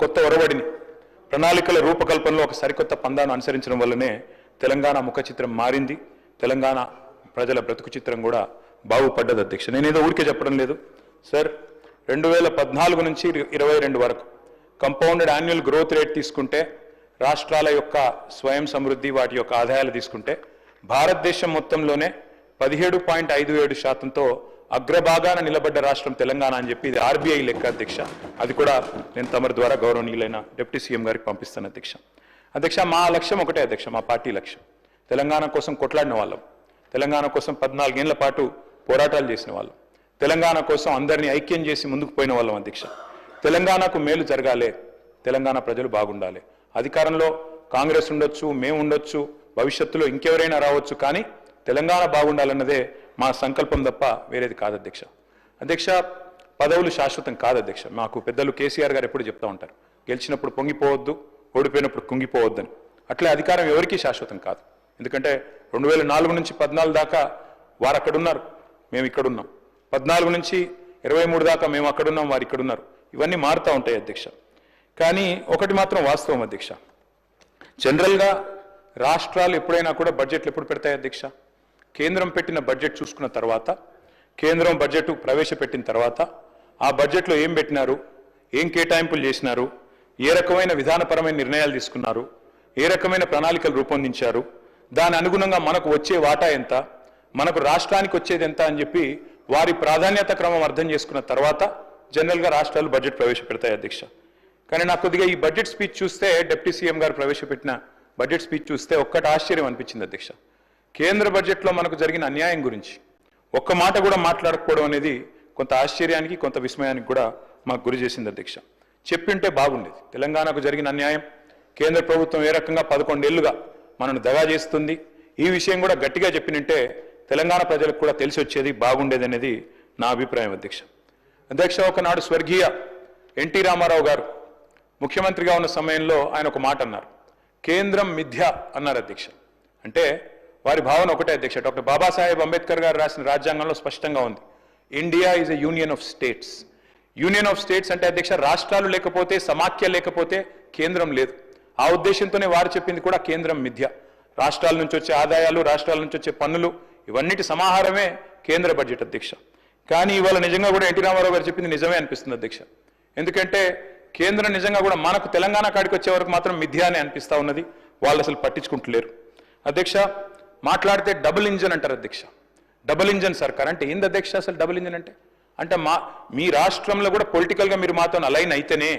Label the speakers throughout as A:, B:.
A: కొత్త ఒరవడిని ప్రణాళికల రూపకల్పనలో ఒక సరికొత్త పందాను అనుసరించడం వల్లనే తెలంగాణ ముఖ చిత్రం మారింది. తెలంగాణ ప్రజల బ్రతుకు చిత్రం కూడా బాగుపడ్డది అధ్యక్ష. నేనేదో ఊరికే చెప్పడం లేదు సార్. 2014 నుంచి 22 వరకు కంపౌండెడ్ యాన్యువల్ గ్రోత్ రేట్ తీసుకుంటే, రాష్ట్రాల యొక్క స్వయం సమృద్ధి వాటి యొక్క ఆదాయాలు తీసుకుంటే భారతదేశం మొత్తంలోనే 17.57%తో అగ్రభాగాన నిలబడ్డ రాష్ట్రం తెలంగాణ అని చెప్పి ఇది ఆర్బీఐ లెక్క అధ్యక్ష. అది కూడా నేను తమరి ద్వారా గౌరవనీయులైన డిప్యూటీ సీఎం గారికి పంపిస్తాను అధ్యక్ష. అధ్యక్ష, మా లక్ష్యం ఒకటే అధ్యక్ష, మా పార్టీ లక్ష్యం తెలంగాణ కోసం కొట్లాడిన వాళ్ళం, తెలంగాణ కోసం 14 ఏళ్ల పాటు పోరాటాలు చేసిన వాళ్ళం, తెలంగాణ కోసం అందరినీ ఐక్యం చేసి ముందుకు పోయిన వాళ్ళం అధ్యక్ష. తెలంగాణకు మేలు జరగాలి, తెలంగాణ ప్రజలు బాగుండాలి. అధికారంలో కాంగ్రెస్ ఉండొచ్చు, మేము ఉండొచ్చు, భవిష్యత్తులో ఇంకెవరైనా రావచ్చు, కానీ తెలంగాణ బాగుండాలన్నదే మా సంకల్పం తప్ప వేరేది కాదు అధ్యక్ష. అధ్యక్ష, పదవులు శాశ్వతం కాదు అధ్యక్ష. మాకు పెద్దలు కేసీఆర్ గారు ఎప్పుడు చెప్తూ ఉంటారు, గెలిచినప్పుడు పొంగిపోవద్దు, ఓడిపోయినప్పుడు కుంగిపోవద్దని. అట్లే అధికారం ఎవరికీ శాశ్వతం కాదు. ఎందుకంటే 2004 నుంచి 14 దాకా వారు అక్కడున్నారు, మేము ఇక్కడున్నాం. 14 నుంచి 23 దాకా మేము అక్కడున్నాం, వారు ఇక్కడున్నారు. ఇవన్నీ మారుతూ ఉంటాయి అధ్యక్ష. కానీ ఒకటి మాత్రం వాస్తవం అధ్యక్ష, జనరల్గా రాష్ట్రాలు ఎప్పుడైనా కూడా బడ్జెట్లు ఎప్పుడు పెడతాయి అధ్యక్ష? కేంద్రం పెట్టిన బడ్జెట్ చూసుకున్న తర్వాత, కేంద్రం బడ్జెట్ ప్రవేశపెట్టిన తర్వాత ఆ బడ్జెట్లో ఏం పెట్టినారు, ఏం కేటాయింపులు చేసినారు, ఏ రకమైన విధానపరమైన నిర్ణయాలు తీసుకున్నారు, ఏ రకమైన ప్రణాళికలు రూపొందించారు, దాని అనుగుణంగా మనకు వచ్చే వాటా ఎంత, మనకు రాష్ట్రానికి వచ్చేది ఎంత అని చెప్పి వారి ప్రాధాన్యత క్రమం అర్థం చేసుకున్న తర్వాత జనరల్గా రాష్ట్రాలు బడ్జెట్ ప్రవేశపెడతాయి అధ్యక్ష. కానీ నాకు కొద్దిగా ఈ బడ్జెట్ స్పీచ్ చూస్తే, డిప్యూటీ సీఎం గారు ప్రవేశపెట్టిన బడ్జెట్ స్పీచ్ చూస్తే ఒక్కటి ఆశ్చర్యం అనిపించింది అధ్యక్ష. కేంద్ర బడ్జెట్లో మనకు జరిగిన అన్యాయం గురించి ఒక్క మాట కూడా మాట్లాడకపోవడం అనేది కొంత ఆశ్చర్యానికి, కొంత విస్మయానికి కూడా మాకు గురి చేసింది అధ్యక్ష. చెప్పింటే బాగుండేది. తెలంగాణకు జరిగిన అన్యాయం, కేంద్ర ప్రభుత్వం ఏ రకంగా 11 ఏళ్లుగా మనను దగా చేస్తుంది, ఈ విషయం కూడా గట్టిగా చెప్పినంటే తెలంగాణ ప్రజలకు కూడా తెలిసి వచ్చేది, బాగుండేది అనేది నా అభిప్రాయం అధ్యక్ష. అధ్యక్ష, ఒకనాడు స్వర్గీయ ఎన్టీ రామారావు గారు ముఖ్యమంత్రిగా ఉన్న సమయంలో ఆయన ఒక మాట అన్నారు, కేంద్రం మిథ్య అన్నారు అధ్యక్ష. అంటే వారి భావన ఒకటే అధ్యక్ష. డాక్టర్ బాబాసాహెబ్ అంబేద్కర్ గారు రాసిన రాజ్యాంగంలో స్పష్టంగా ఉంది, India is a union of states. Union of states అంటే అధ్యక్ష, రాష్ట్రాలు లేకపోతే, సమాఖ్య లేకపోతే కేంద్రం లేదు. ఆ ఉద్దేశంతోనే వారు చెప్పింది కూడా కేంద్రం మిథ్య. రాష్ట్రాల నుంచి వచ్చే ఆదాయాలు, రాష్ట్రాల నుంచి వచ్చే పన్నులు, ఇవన్నిటి సమాహారమే కేంద్ర బడ్జెట్ అధ్యక్ష. కానీ ఇవాళ నిజంగా కూడా ఎన్టీ రామారావు గారు చెప్పింది నిజమే అనిపిస్తుంది అధ్యక్ష. ఎందుకంటే కేంద్రం నిజంగా కూడా మనకు తెలంగాణ కాడికి వచ్చే వరకు మాత్రం మిథ్య అని అనిపిస్తూ ఉన్నది. వాళ్ళు అసలు పట్టించుకుంటలేరు అధ్యక్ష. మాట్లాడితే డబుల్ ఇంజన్ అంటారు అధ్యక్ష. డబుల్ ఇంజన్ సర్కార్ అంటే ఏంది అధ్యక్ష? అసలు డబుల్ ఇంజన్ అంటే మీ రాష్ట్రంలో కూడా పొలిటికల్గా మీరు మాతో అలైన్ అయితేనే,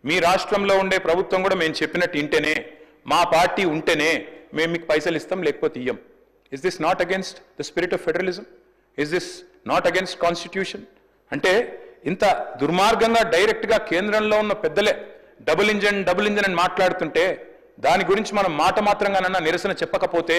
A: మీ రాష్ట్రంలో ఉండే ప్రభుత్వం కూడా మేము చెప్పినట్టు ఇంటేనే, మా పార్టీ ఉంటేనే మేము మీకు పైసలు ఇస్తాం, లేకపోతే ఇయ్యం. Is this not against the spirit of federalism? Is this not against constitution? అంటే ఇంత దుర్మార్గంగా డైరెక్ట్గా కేంద్రంలో ఉన్న పెద్దలే డబుల్ ఇంజన్ అని మాట్లాడుతుంటే, దాని గురించి మనం మాట మాత్రంగానన్నా నిరసన చెప్పకపోతే